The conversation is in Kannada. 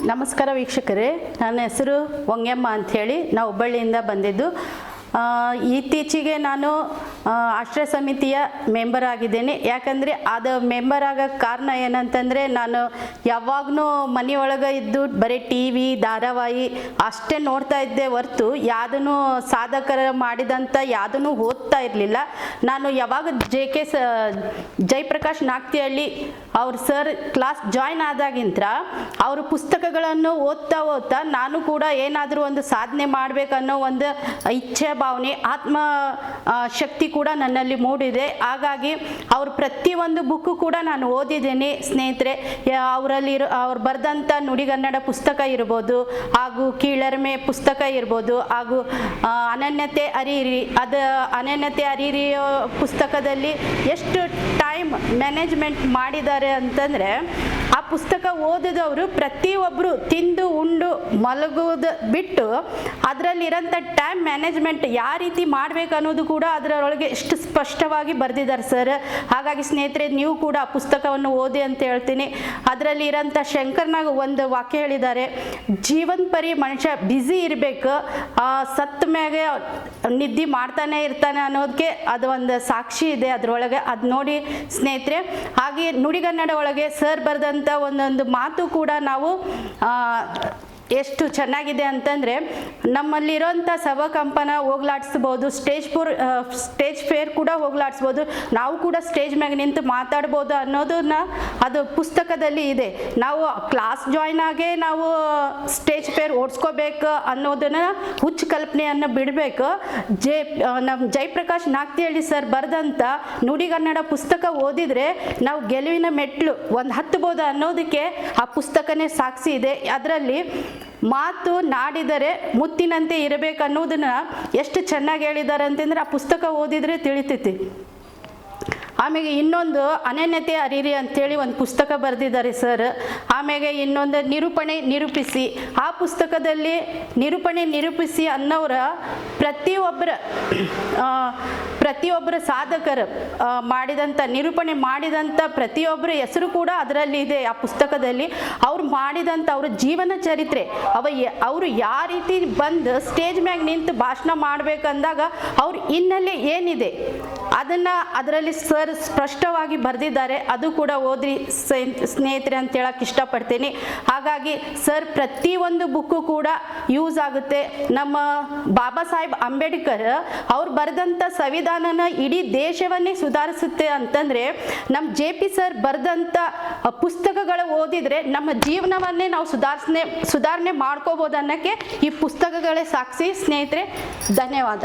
ನಮಸ್ಕಾರ ವೀಕ್ಷಕರೇ, ನನ್ನ ಹೆಸರು ವಂಗ್ಯಮ್ಮ ಅಂಥೇಳಿ, ನಾವು ಹುಬ್ಬಳ್ಳಿಯಿಂದ ಬಂದಿದ್ದು. ಇತ್ತೀಚೆಗೆ ನಾನು ಆಶ್ರಯ ಸಮಿತಿಯ ಮೆಂಬರ್ ಆಗಿದ್ದೇನೆ. ಯಾಕಂದರೆ ಅದು ಮೆಂಬರ್ ಆಗೋಕ್ಕೆ ಕಾರಣ ಏನಂತಂದರೆ, ನಾನು ಯಾವಾಗಲೂ ಮನೆಯೊಳಗೆ ಇದ್ದು ಬರೀ ಟಿ ವಿ ಧಾರಾವಾಹಿ ಅಷ್ಟೇ ನೋಡ್ತಾ ಇದ್ದೆ ಹೊರತು ಯಾವುದನ್ನು ಸಾಧಕರ ಮಾಡಿದಂಥ ಯಾವುದನ್ನು ಓದ್ತಾ ಇರಲಿಲ್ಲ. ನಾನು ಯಾವಾಗ ಜಯಪ್ರಕಾಶ್ ನಾಗ್ತಿಹಳ್ಳಿ ಅವ್ರ ಸರ್ ಕ್ಲಾಸ್ ಜಾಯ್ನ್ ಆದಾಗಿಂತ ಅವ್ರ ಪುಸ್ತಕಗಳನ್ನು ಓದ್ತಾ ನಾನು ಕೂಡ ಏನಾದರೂ ಒಂದು ಸಾಧನೆ ಮಾಡಬೇಕನ್ನೋ ಒಂದು ಇಚ್ಛೆ ಭಾವನೆ, ಆತ್ಮ ಶಕ್ತಿ ಕೂಡ ನನ್ನಲ್ಲಿ ಮೂಡಿದೆ. ಹಾಗಾಗಿ ಅವ್ರ ಪ್ರತಿಯೊಂದು ಬುಕ್ಕು ಕೂಡ ನಾನು ಓದಿದ್ದೇನೆ ಸ್ನೇಹಿತರೆ. ಅವ್ರು ಬರೆದಂಥ ನುಡಿಗನ್ನಡ ಪುಸ್ತಕ ಇರ್ಬೋದು, ಹಾಗೂ ಕೀಳರಿಮೆ ಪುಸ್ತಕ ಇರ್ಬೋದು, ಹಾಗೂ ಅನನ್ಯತೆ ಅರಿಯಿರಿ. ಅನನ್ಯತೆ ಅರಿಯಿರಿ ಪುಸ್ತಕದಲ್ಲಿ ಎಷ್ಟು ಟೈಮ್ ಮ್ಯಾನೇಜ್ಮೆಂಟ್ ಮಾಡಿದ್ದಾರೆ ಅಂತಂದರೆ, ಆ ಪುಸ್ತಕ ಓದಿದವರು ಪ್ರತಿಯೊಬ್ಬರು ತಿಂದು ಉಂಡು ಮಲಗೋದು ಬಿಟ್ಟು ಅದರಲ್ಲಿರೋಂಥ ಟೈಮ್ ಮ್ಯಾನೇಜ್ಮೆಂಟ್ ಯಾವ ರೀತಿ ಮಾಡಬೇಕು ಅನ್ನೋದು ಕೂಡ ಅದರೊಳಗೆ ಎಷ್ಟು ಸ್ಪಷ್ಟವಾಗಿ ಬರೆದಿದ್ದಾರೆ ಸರ್. ಹಾಗಾಗಿ ಸ್ನೇಹಿತರೆ, ನೀವು ಕೂಡ ಆ ಪುಸ್ತಕವನ್ನು ಓದಿ ಅಂತ ಹೇಳ್ತೀನಿ. ಅದರಲ್ಲಿ ಇರೋಂಥ ಶಂಕರ್ನಾಗ ಒಂದು ವಾಕ್ಯ ಹೇಳಿದ್ದಾರೆ, ಜೀವನ ಪರಿ ಮನುಷ್ಯ ಬ್ಯುಸಿ ಇರಬೇಕು, ಸತ್ತ ಮ್ಯಾಗೆ ನಿದ್ದೆ ಮಾಡ್ತಾನೆ ಇರ್ತಾನೆ ಅನ್ನೋದಕ್ಕೆ ಅದು ಒಂದು ಸಾಕ್ಷಿ ಇದೆ ಅದರೊಳಗೆ. ಅದು ನೋಡಿ ಸ್ನೇಹಿತರೆ. ಹಾಗೆ ನುಡಿಗನ್ನಡ ಒಳಗೆ ಸರ್ ಬರೆದಂಥ ಒಂದೊಂದು ಮಾತು ಕೂಡ ನಾವು ಎಷ್ಟು ಚೆನ್ನಾಗಿದೆ ಅಂತಂದರೆ, ನಮ್ಮಲ್ಲಿರೋಂಥ ಸಭಾಕಂಪನ ಹೋಗ್ಲಾಡಿಸ್ಬೋದು, ಸ್ಟೇಜ್ ಫೇರ್ ಕೂಡ ಹೋಗ್ಲಾಡಿಸ್ಬೋದು, ನಾವು ಕೂಡ ಸ್ಟೇಜ್ ಮ್ಯಾಗ ನಿಂತು ಮಾತಾಡ್ಬೋದು ಅನ್ನೋದನ್ನ ಅದು ಪುಸ್ತಕದಲ್ಲಿ ಇದೆ. ನಾವು ಕ್ಲಾಸ್ ಜಾಯ್ನ್ ಆಗೇ ನಾವು ಸ್ಟೇಜ್ ಫೇರ್ ಓಡಿಸ್ಕೋಬೇಕು ಅನ್ನೋದನ್ನ ಹುಚ್ಚು ಕಲ್ಪನೆಯನ್ನು ಬಿಡಬೇಕು. ನಮ್ಮ ಜಯಪ್ರಕಾಶ್ ನಾಗ್ತಿಹಳ್ಳಿ ಸರ್ ಬರೆದಂಥ ನುಡಿಗನ್ನಡ ಪುಸ್ತಕ ಓದಿದರೆ ನಾವು ಗೆಲುವಿನ ಮೆಟ್ಲು ಒಂದು ಹತ್ತಬೋದು ಅನ್ನೋದಕ್ಕೆ ಆ ಪುಸ್ತಕನೇ ಸಾಕ್ಷಿ ಇದೆ. ಅದರಲ್ಲಿ ಮಾತು ನಾಡಿದರೆ ಮುತ್ತಿನಂತೆ ಇರಬೇಕು ಅನ್ನೋದನ್ನ ಎಷ್ಟು ಚೆನ್ನಾಗಿ ಹೇಳಿದ್ದಾರೆ ಅಂತಂದರೆ, ಆ ಪುಸ್ತಕ ಓದಿದರೆ ತಿಳಿತೈತಿ. ಆಮೇಲೆ ಇನ್ನೊಂದು ಅನನ್ಯತೆ ಅರಿಯಿರಿ ಅಂಥೇಳಿ ಒಂದು ಪುಸ್ತಕ ಬರೆದಿದ್ದಾರೆ ಸರ್. ಆಮೇಲೆ ಇನ್ನೊಂದು ನಿರೂಪಿಸಿ. ಆ ಪುಸ್ತಕದಲ್ಲಿ ನಿರೂಪಿಸಿ ಅನ್ನೋರ ಪ್ರತಿಯೊಬ್ಬರ ಸಾಧಕರು ಮಾಡಿದಂಥ ನಿರೂಪಣೆ ಮಾಡಿದಂಥ ಪ್ರತಿಯೊಬ್ಬರ ಹೆಸರು ಕೂಡ ಅದರಲ್ಲಿ ಇದೆ. ಆ ಪುಸ್ತಕದಲ್ಲಿ ಅವ್ರು ಮಾಡಿದಂಥ ಅವ್ರ ಜೀವನ ಚರಿತ್ರೆ, ಅವರು ಯಾವ ರೀತಿ ಬಂದು ಸ್ಟೇಜ್ ಮ್ಯಾಗ ನಿಂತು ಭಾಷಣ ಮಾಡಬೇಕಂದಾಗ ಅವ್ರ ಹಿನ್ನೆಲೆ ಏನಿದೆ ಅದನ್ನು ಅದರಲ್ಲಿ ಸರ್ ಸ್ಪಷ್ಟವಾಗಿ ಬರೆದಿದ್ದಾರೆ. ಅದು ಕೂಡ ಓದ್ರಿ ಸ್ನೇಹಿತರೆ ಅಂತ ಹೇಳಕ್ಕೆ ಇಷ್ಟಪಡ್ತೀನಿ. ಹಾಗಾಗಿ ಸರ್ ಪ್ರತಿಯೊಂದು ಬುಕ್ಕು ಕೂಡ ಯೂಸ್ ಆಗುತ್ತೆ. ನಮ್ಮ ಬಾಬಾ ಸಾಹೇಬ್ ಅಂಬೇಡ್ಕರ್ ಅವ್ರು ಬರೆದಂಥ ಸಂವಿಧಾನನ ಇಡೀ ದೇಶವನ್ನೇ ಸುಧಾರಿಸುತ್ತೆ ಅಂತಂದರೆ, ನಮ್ಮ JP ಸರ್ ಬರೆದಂಥ ಪುಸ್ತಕಗಳು ಓದಿದರೆ ನಮ್ಮ ಜೀವನವನ್ನೇ ನಾವು ಸುಧಾರಣೆ ಮಾಡ್ಕೋಬೋದು ಅನ್ನೋಕ್ಕೆ ಈ ಪುಸ್ತಕಗಳೇ ಸಾಕ್ಷಿ ಸ್ನೇಹಿತರೆ. ಧನ್ಯವಾದ.